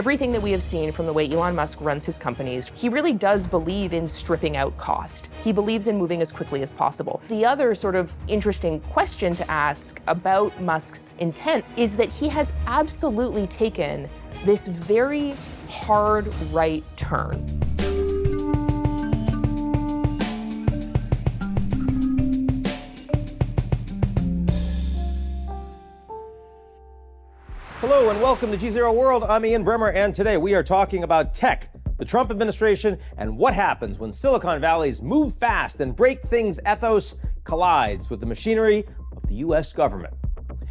Everything that we have seen from the way Elon Musk runs his companies, he really does believe in stripping out cost. He believes in moving as quickly as possible. The other sort of interesting question to ask about Musk's intent is that he has absolutely taken this very hard right turn. Hello and welcome to GZERO World. I'm Ian Bremmer, and today we are talking about tech, the Trump administration, and what happens when Silicon Valley's move fast and break things ethos collides with the machinery of the U.S. government.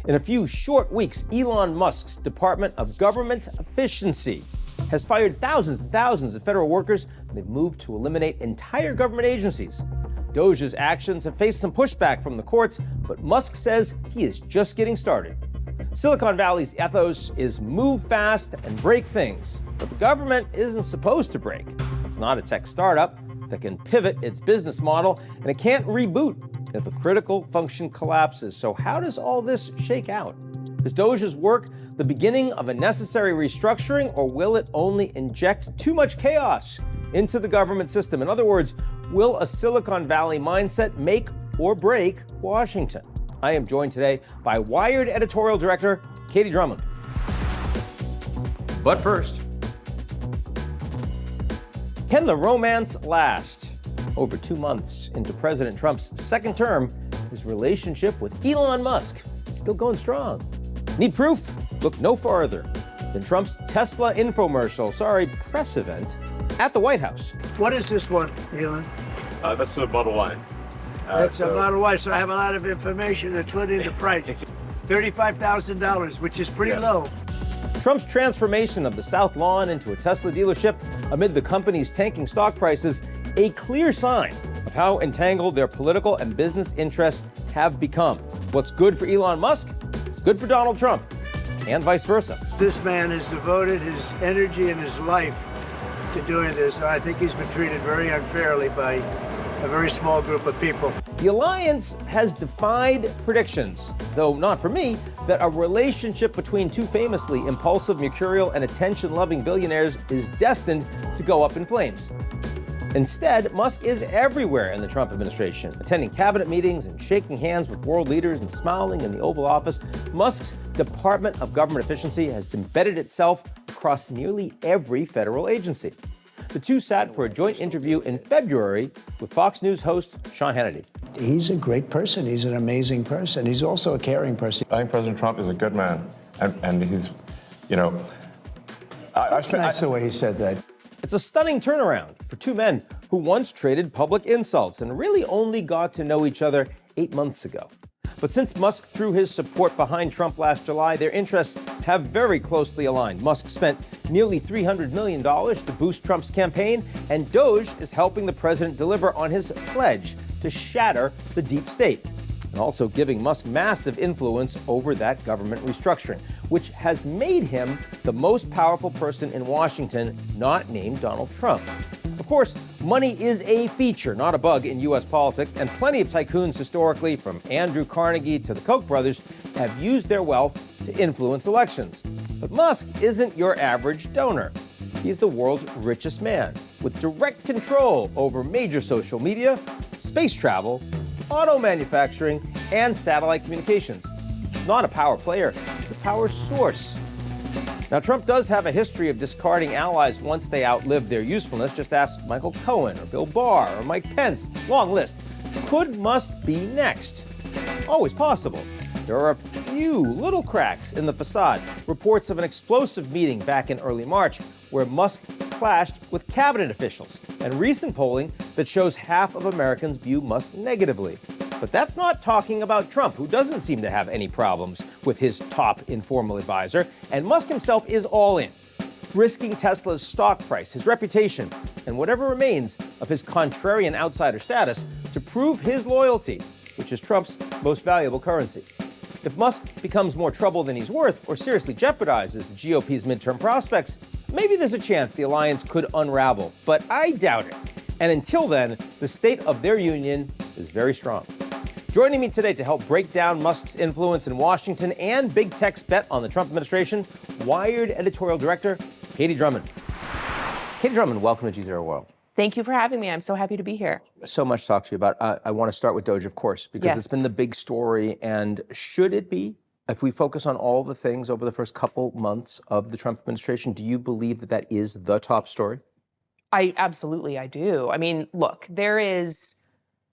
In a few short weeks, Elon Musk's Department of Government Efficiency has fired thousands and thousands of federal workers, and they've moved to eliminate entire government agencies. Doge's actions have faced some pushback from the courts, but Musk says he is just getting started. Silicon Valley's ethos is move fast and break things, but the government isn't supposed to break. It's not a tech startup that can pivot its business model, and it can't reboot if a critical function collapses. So how does all this shake out? Is Doge's work the beginning of a necessary restructuring, or will it only inject too much chaos into the government system? In other words, will a Silicon Valley mindset make or break Washington? I am joined today by Wired Editorial Director Katie Drummond. But first, can the romance last? Over 2 months into President Trump's second term, his relationship with Elon Musk is still going strong. Need proof? Look no farther than Trump's Tesla infomercial, press event at the White House. What is this one, Elon? That's the Model Y. That's a Model Y, so I have a lot of information to put into price. $35,000, which is pretty low. Trump's transformation of the South Lawn into a Tesla dealership amid the company's tanking stock prices, a clear sign of how entangled their political and business interests have become. What's good for Elon Musk is good for Donald Trump, and vice versa. This man has devoted his energy and his life to doing this, and I think he's been treated very unfairly by a very small group of people. The alliance has defied predictions, though not for me, that a relationship between two famously impulsive, mercurial, and attention-loving billionaires is destined to go up in flames. Instead, Musk is everywhere in the Trump administration, attending cabinet meetings and shaking hands with world leaders and smiling in the Oval Office. Musk's Department of Government Efficiency has embedded itself across nearly every federal agency. The two sat for a joint interview in February with Fox News host Sean Hannity. He's a great person. He's an amazing person. He's also a caring person. I think President Trump is a good man, and he's, That's the way he said that. It's a stunning turnaround for two men who once traded public insults and really only got to know each other 8 months ago. But since Musk threw his support behind Trump last July, their interests have very closely aligned. Musk spent nearly $300 million to boost Trump's campaign, and Doge is helping the president deliver on his pledge to shatter the deep state, and also giving Musk massive influence over that government restructuring, which has made him the most powerful person in Washington, not named Donald Trump. Of course, money is a feature, not a bug, in U.S. politics, and plenty of tycoons historically, from Andrew Carnegie to the Koch brothers, have used their wealth to influence elections. But Musk isn't your average donor. He's the world's richest man, with direct control over major social media, space travel, auto manufacturing, and satellite communications. Not a power player, he's a power source. Now, Trump does have a history of discarding allies once they outlive their usefulness. Just ask Michael Cohen or Bill Barr or Mike Pence. Long list. Could Musk be next? Always possible. There are a few little cracks in the facade. Reports of an explosive meeting back in early March where Musk clashed with cabinet officials, and recent polling that shows half of Americans view Musk negatively. But that's not talking about Trump, who doesn't seem to have any problems with his top informal advisor, and Musk himself is all in, risking Tesla's stock price, his reputation, and whatever remains of his contrarian outsider status to prove his loyalty, which is Trump's most valuable currency. If Musk becomes more trouble than he's worth, or seriously jeopardizes the GOP's midterm prospects, maybe there's a chance the alliance could unravel, but I doubt it. And until then, the state of their union is very strong. Joining me today to help break down Musk's influence in Washington and big tech's bet on the Trump administration, Wired Editorial Director Katie Drummond. Katie Drummond, welcome to GZERO World. Thank you for having me. I'm so happy to be here. So much to talk to you about. I want to start with Doge, of course, because Yes. it's been the big story. And should it be, if we focus on all the things over the first couple months of the Trump administration, do you believe that that is the top story? I do. I mean, look, there is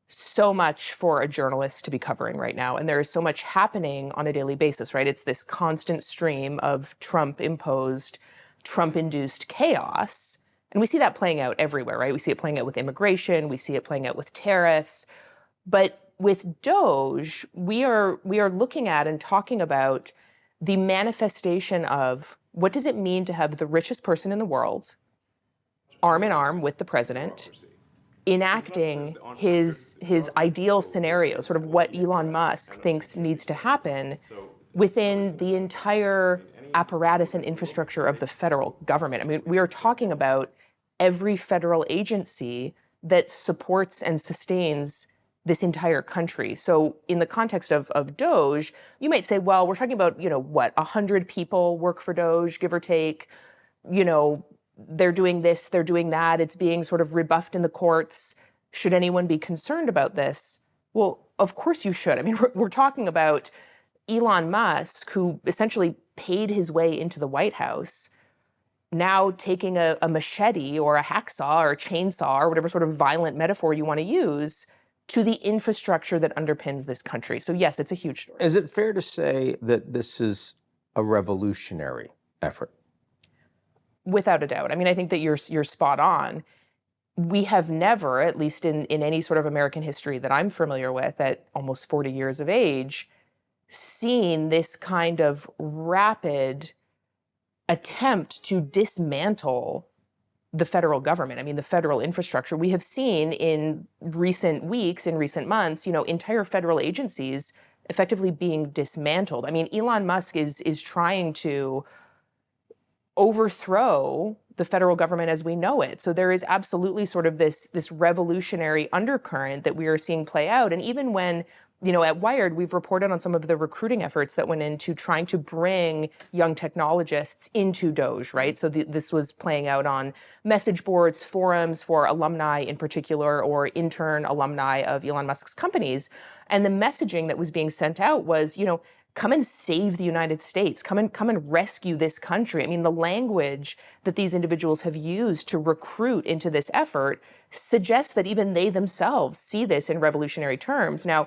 so much for a journalist to be covering right now, and there is so much happening on a daily basis, right? It's this constant stream of Trump-imposed, Trump-induced chaos. And we see that playing out everywhere, right? We see it playing out with immigration, we see it playing out with tariffs. But with Doge, we are looking at and talking about the manifestation of what does it mean to have the richest person in the world arm in arm with the president, enacting his ideal scenario, sort of what Elon Musk thinks needs to happen within the entire apparatus and infrastructure of the federal government. I mean, we are talking about every federal agency that supports and sustains this entire country. So in the context of Doge, you might say, well, we're talking about, 100 people work for Doge, give or take. They're doing this, they're doing that. It's being sort of rebuffed in the courts. Should anyone be concerned about this? Well, of course you should. I mean, we're talking about Elon Musk, who essentially paid his way into the White House, now taking a machete or a hacksaw or a chainsaw or whatever sort of violent metaphor you want to use to the infrastructure that underpins this country. So yes, it's a huge story. Is it fair to say that this is a revolutionary effort? Without a doubt. I mean, I think that you're spot on. We have never, at least in any sort of American history that I'm familiar with at almost 40 years of age, seen this kind of rapid attempt to dismantle the federal government. I mean, the federal infrastructure. We have seen in recent weeks, in recent months, entire federal agencies effectively being dismantled. I mean, Elon Musk is trying to overthrow the federal government as we know it. So there is absolutely sort of this revolutionary undercurrent that we are seeing play out. And even when, at Wired, we've reported on some of the recruiting efforts that went into trying to bring young technologists into Doge, right? So this was playing out on message boards, forums for alumni in particular, or intern alumni of Elon Musk's companies. And the messaging that was being sent out was, come and save the United States. Come and rescue this country. I mean, the language that these individuals have used to recruit into this effort suggests that even they themselves see this in revolutionary terms. Now,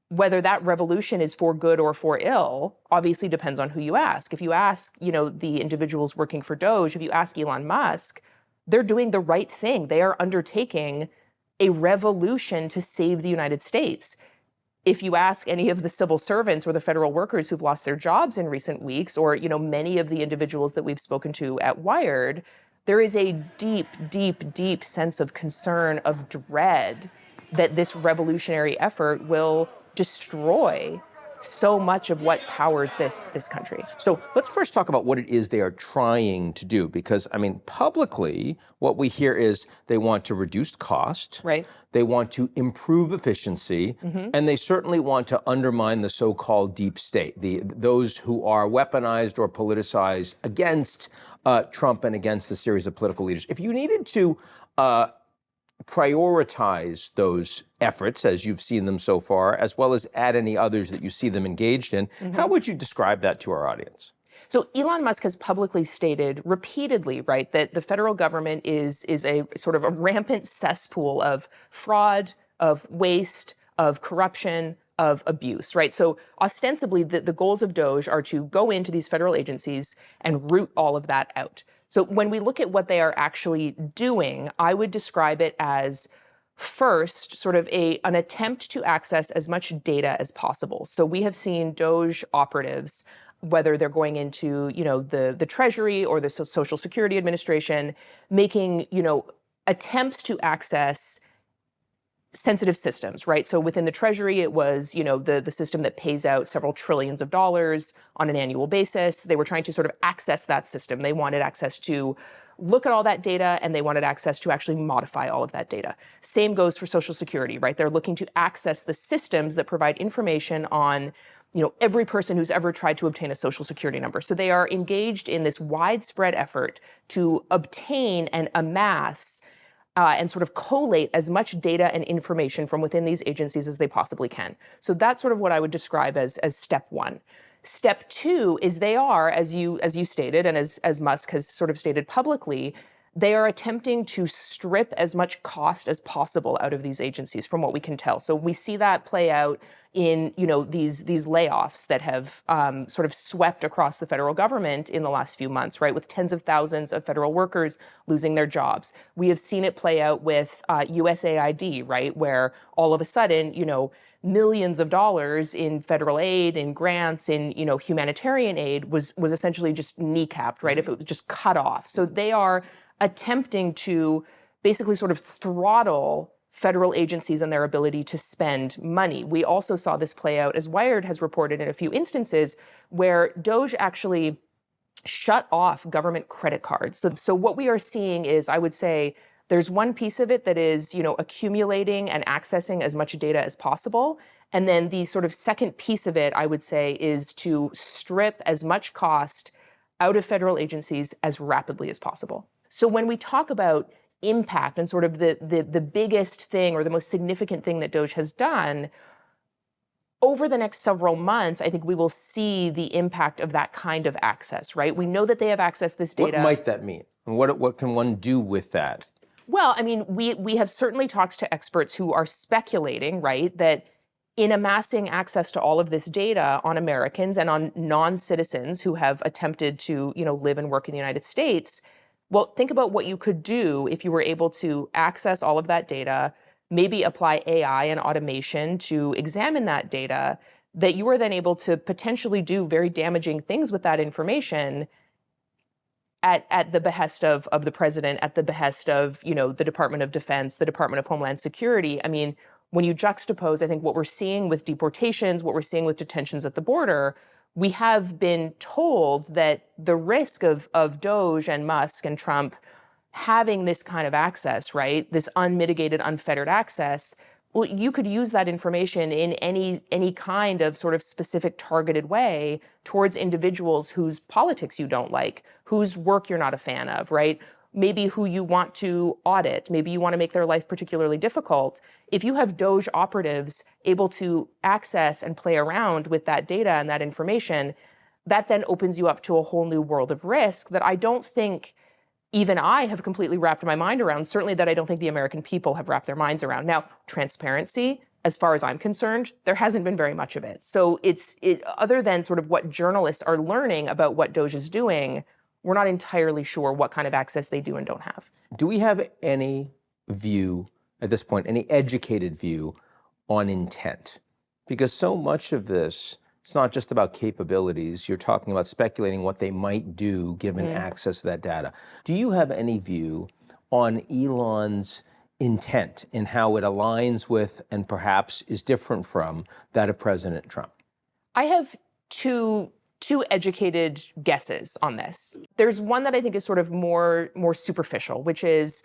whether that revolution is for good or for ill obviously depends on who you ask. If you ask, the individuals working for Doge, if you ask Elon Musk, they're doing the right thing. They are undertaking a revolution to save the United States. If you ask any of the civil servants or the federal workers who've lost their jobs in recent weeks, or many of the individuals that we've spoken to at Wired, there is a deep, deep, deep sense of concern, of dread that this revolutionary effort will destroy so much of what powers this country. So let's first talk about what it is they are trying to do, because, I mean, publicly, what we hear is they want to reduce cost, right? They want to improve efficiency, and they certainly want to undermine the so-called deep state, those who are weaponized or politicized against Trump and against a series of political leaders. If you needed to prioritize those efforts as you've seen them so far, as well as add any others that you see them engaged in, how would you describe that to our audience? So Elon Musk has publicly stated repeatedly, right, that the federal government is a sort of a rampant cesspool of fraud, of waste, of corruption, of abuse, right? So ostensibly, the goals of Doge are to go into these federal agencies and root all of that out. So when we look at what they are actually doing, I would describe it as first, sort of an attempt to access as much data as possible. So we have seen Doge operatives, whether they're going into, the Treasury or the Social Security Administration, making, attempts to access sensitive systems, right? So within the Treasury, it was, the system that pays out several trillions of dollars on an annual basis. They were trying to sort of access that system. They wanted access to look at all that data, and they wanted access to actually modify all of that data. Same goes for Social Security, right? They're looking to access the systems that provide information on every person who's ever tried to obtain a social security number. So they are engaged in this widespread effort to obtain and amass and sort of collate as much data and information from within these agencies as they possibly can. So that's sort of what I would describe as step one. Step two is they are, as you stated, and as Musk has sort of stated publicly, they are attempting to strip as much cost as possible out of these agencies, from what we can tell. So we see that play out in these layoffs that have sort of swept across the federal government in the last few months, right? With tens of thousands of federal workers losing their jobs. We have seen it play out with USAID, right, where all of a sudden, millions of dollars in federal aid, in grants, in humanitarian aid was essentially just kneecapped, right? If it was just cut off. So they are attempting to basically sort of throttle federal agencies and their ability to spend money. We also saw this play out, as Wired has reported in a few instances, where Doge actually shut off government credit cards. So what we are seeing is, I would say, there's one piece of it that is, accumulating and accessing as much data as possible. And then the sort of second piece of it, I would say, is to strip as much cost out of federal agencies as rapidly as possible. So when we talk about impact and sort of the biggest thing or the most significant thing that Doge has done, over the next several months, I think we will see the impact of that kind of access, right? We know that they have accessed this data. What might that mean? And what can one do with that? Well, I mean, we have certainly talked to experts who are speculating, right, that in amassing access to all of this data on Americans and on non-citizens who have attempted to, live and work in the United States, well, think about what you could do if you were able to access all of that data, maybe apply AI and automation to examine that data, that you are then able to potentially do very damaging things with that information at the behest of the president, at the behest of, the Department of Defense, the Department of Homeland Security. I mean, when you juxtapose, I think what we're seeing with deportations, what we're seeing with detentions at the border, we have been told that the risk of Doge and Musk and Trump having this kind of access, right, this unmitigated, unfettered access, well, you could use that information in any kind of sort of specific targeted way towards individuals whose politics you don't like, whose work you're not a fan of, right? Maybe who you want to audit, maybe you want to make their life particularly difficult. If you have Doge operatives able to access and play around with that data and that information, that then opens you up to a whole new world of risk that I don't think even I have completely wrapped my mind around, certainly that I don't think the American people have wrapped their minds around. Now, transparency, as far as I'm concerned, there hasn't been very much of it. So other than sort of what journalists are learning about what Doge is doing, we're not entirely sure what kind of access they do and don't have. Do we have any view at this point, any educated view on intent? Because so much of this, it's not just about capabilities. You're talking about speculating what they might do given access to that data. Do you have any view on Elon's intent and how it aligns with and perhaps is different from that of President Trump? I have two educated guesses on this. There's one that I think is sort of more superficial, which is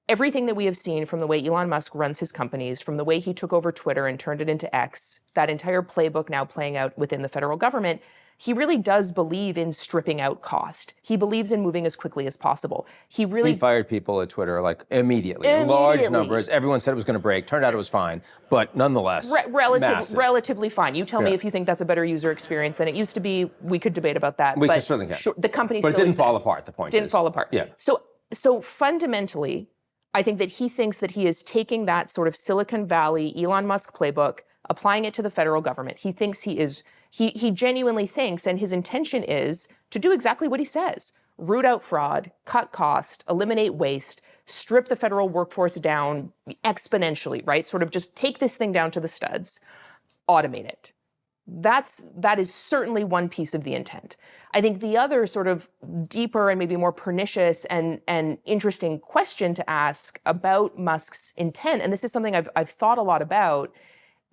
everything that we have seen from the way Elon Musk runs his companies, from the way he took over Twitter and turned it into X, that entire playbook now playing out within the federal government, he really does believe in stripping out cost. He believes in moving as quickly as possible. He fired people at Twitter like immediately. Large numbers. Everyone said it was going to break. Turned out it was fine, but nonetheless, relatively fine. You tell me if you think that's a better user experience than it used to be. We could debate about that. We certainly can. Sure, the company but still it didn't exists. fall apart. The point didn't fall apart. Yeah. So fundamentally, I think that he thinks that he is taking that sort of Silicon Valley Elon Musk playbook, applying it to the federal government. He thinks he genuinely thinks, and his intention is to do exactly what he says: root out fraud, cut cost, eliminate waste, strip the federal workforce down exponentially, right? Sort of just take this thing down to the studs, automate it. That is certainly one piece of the intent. I think the other sort of deeper and maybe more pernicious and interesting question to ask about Musk's intent, and this is something I've thought a lot about,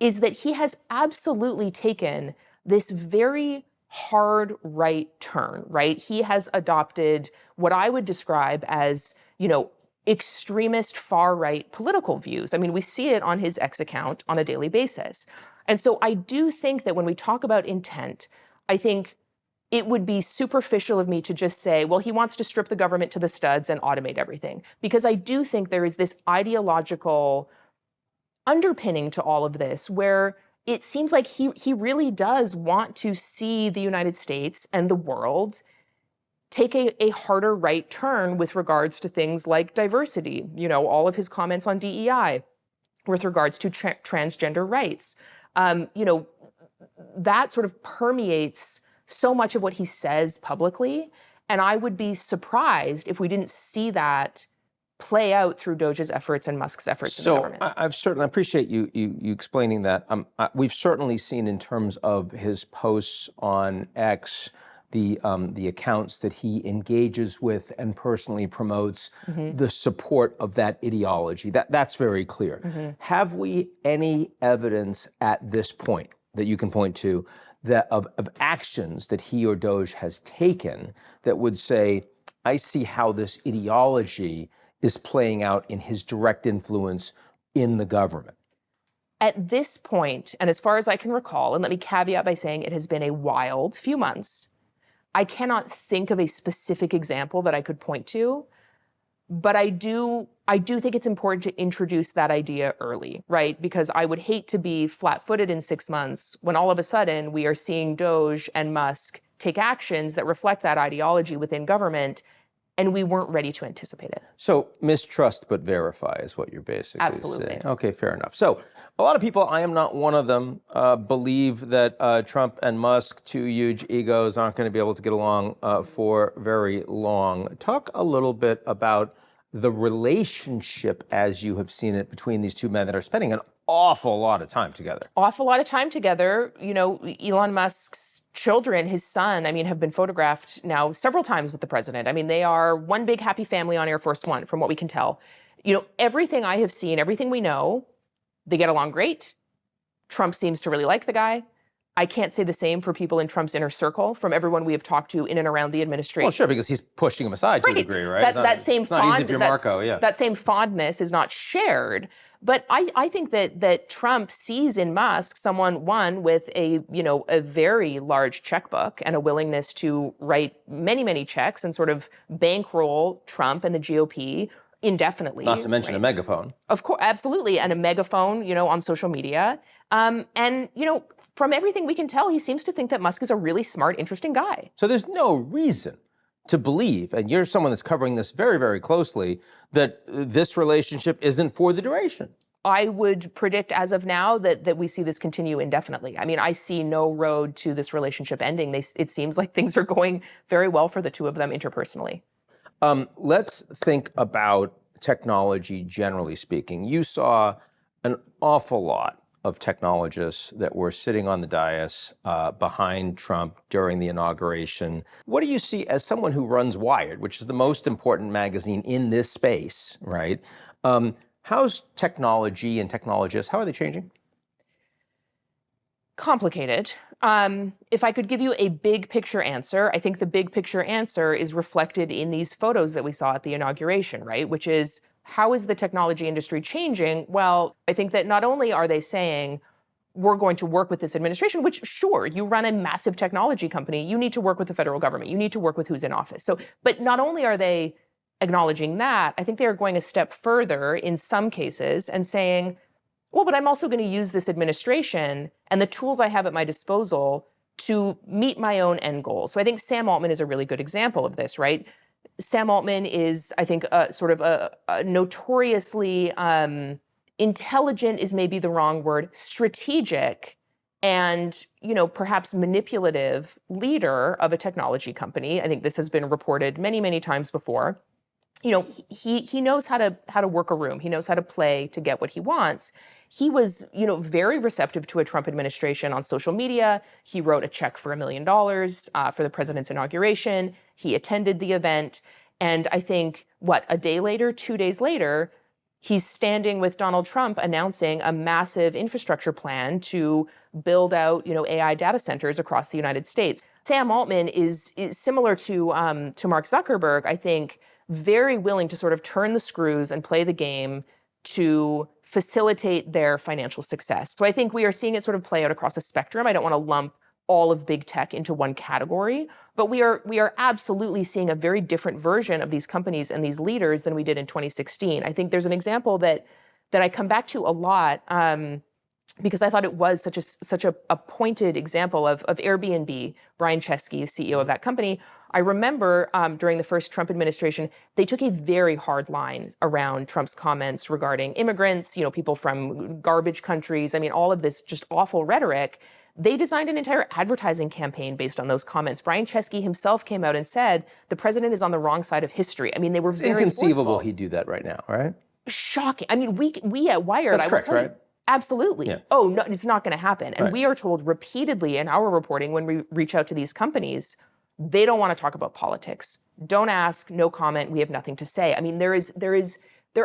is that he has absolutely taken this very hard right turn, right? He has adopted what I would describe as, extremist far-right political views. I mean, we see it on his X account on a daily basis. And so I do think that when we talk about intent, I think it would be superficial of me to just say, well, he wants to strip the government to the studs and automate everything. Because I do think there is this ideological underpinning to all of this where it seems like he really does want to see the United States and the world take a harder right turn with regards to things like diversity, all of his comments on DEI, with regards to transgender rights. That sort of permeates so much of what he says publicly. And I would be surprised if we didn't see that play out through Doge's efforts and Musk's efforts in the government. I've certainly appreciate you explaining that. We've certainly seen in terms of his posts on X, the accounts that he engages with and personally promotes, the support of that ideology. That's very clear. Have we any evidence at this point that you can point to that of actions that he or Doge has taken that would say, I see how this ideology is playing out in his direct influence in the government? At this point, and as far as I can recall, and let me caveat by saying it has been a wild few months, I cannot think of a specific example that I could point to, but I do think it's important to introduce that idea early, right? Because I would hate to be flat-footed in 6 months when all of a sudden we are seeing Doge and Musk take actions that reflect that ideology within government, and we weren't ready to anticipate it. So mistrust but verify is what you're basically saying. Okay, fair enough. So a lot of people, I am not one of them, believe that Trump and Musk, two huge egos, aren't going to be able to get along for very long. Talk a little bit about the relationship as you have seen it between these two men that are spending an awful lot of time together. Awful lot of time together. Elon Musk's children, his son, have been photographed now several times with the president. They are one big happy family on Air Force One, from what we can tell. Everything I have seen, everything we know, they get along great. Trump seems to really like the guy. I can't say the same for people in Trump's inner circle, from everyone we have talked to in and around the administration. Well, sure, because he's pushing him aside to a degree, right? That same fondness is not shared. But I think that Trump sees in Musk someone, one, with a very large checkbook and a willingness to write many, many checks and sort of bankroll Trump and the GOP indefinitely. Not to mention a megaphone. Of course, absolutely. And a megaphone, on social media. From everything we can tell, he seems to think that Musk is a really smart, interesting guy. So there's no reason to believe, and you're someone that's covering this very, very closely, that this relationship isn't for the duration. I would predict as of now that we see this continue indefinitely. I see no road to this relationship ending. It seems like things are going very well for the two of them interpersonally. Let's think about technology, generally speaking. You saw an awful lot of technologists that were sitting on the dais behind Trump during the inauguration. What do you see as someone who runs Wired, which is the most important magazine in this space, right? How's technology and technologists, how are they changing? Complicated. If I could give you a big picture answer, I think the big picture answer is reflected in these photos that we saw at the inauguration, right? Which is, how is the technology industry changing? Well, I think that not only are they saying, we're going to work with this administration, which, sure, you run a massive technology company, you need to work with the federal government, you need to work with who's in office. But not only are they acknowledging that, I think they are going a step further in some cases and saying, well, but I'm also going to use this administration and the tools I have at my disposal to meet my own end goals. So I think Sam Altman is a really good example of this, right? Sam Altman is, I think, sort of a notoriously intelligent is maybe the wrong word, strategic and, perhaps manipulative leader of a technology company. I think this has been reported many, many times before. He knows how to work a room. He knows how to play to get what he wants. He was, very receptive to a Trump administration on social media. He wrote a check for $1 million for the president's inauguration. He attended the event. And I think, a day later, 2 days later, he's standing with Donald Trump announcing a massive infrastructure plan to build out, AI data centers across the United States. Sam Altman is similar to Mark Zuckerberg, I think, very willing to sort of turn the screws and play the game to facilitate their financial success. So I think we are seeing it sort of play out across a spectrum. I don't want to lump all of big tech into one category, but we are absolutely seeing a very different version of these companies and these leaders than we did in 2016. I think there's an example that I come back to a lot because I thought it was such a pointed example of Airbnb. Brian Chesky, the CEO of that company. I remember during the first Trump administration, they took a very hard line around Trump's comments regarding immigrants, people from garbage countries. I mean, all of this just awful rhetoric. They designed an entire advertising campaign based on those comments. Brian Chesky himself came out and said, the president is on the wrong side of history. I mean, they were very inconceivable forceful. He'd do that right now, right? Shocking. I mean, we at Wired, That's I will correct, tell you, right? absolutely. Yeah. Oh, no, it's not going to happen. And Right. we are told repeatedly in our reporting when we reach out to these companies, they don't want to talk about politics. Don't ask, no comment, we have nothing to say. I mean, there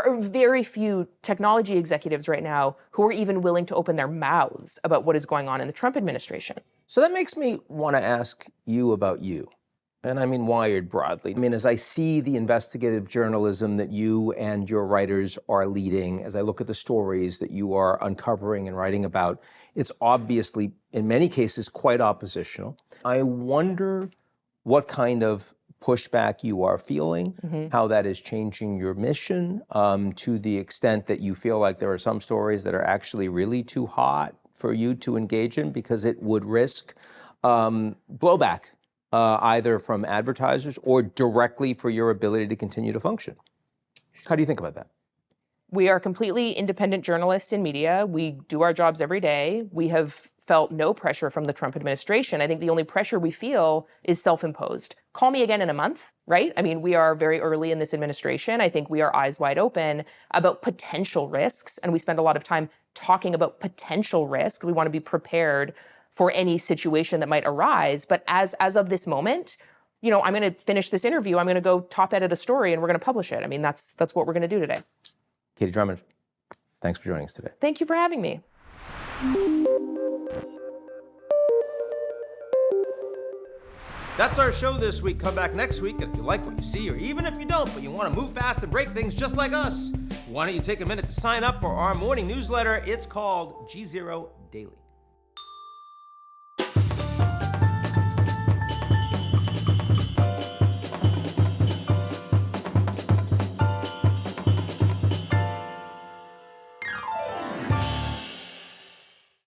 are very few technology executives right now who are even willing to open their mouths about what is going on in the Trump administration. So that makes me want to ask you about you. And I mean Wired broadly. I mean, as I see the investigative journalism that you and your writers are leading, as I look at the stories that you are uncovering and writing about, it's obviously, in many cases, quite oppositional. I wonder what kind of pushback you are feeling, how that is changing your mission, to the extent that you feel like there are some stories that are actually really too hot for you to engage in because it would risk blowback, either from advertisers or directly for your ability to continue to function. How do you think about that? We are completely independent journalists in media. We do our jobs every day. We have felt no pressure from the Trump administration. I think the only pressure we feel is self-imposed. Call me again in a month, right? I mean, we are very early in this administration. I think we are eyes wide open about potential risks, and we spend a lot of time talking about potential risk. We want to be prepared for any situation that might arise. But as of this moment, I'm going to finish this interview. I'm going to go top edit a story, and we're going to publish it. I mean, that's what we're going to do today. Katie Drummond, thanks for joining us today. Thank you for having me. That's our show this week. Come back next week, and if you like what you see, or even if you don't, but you want to move fast and break things just like us, why don't you take a minute to sign up for our morning newsletter? It's called GZERO Daily.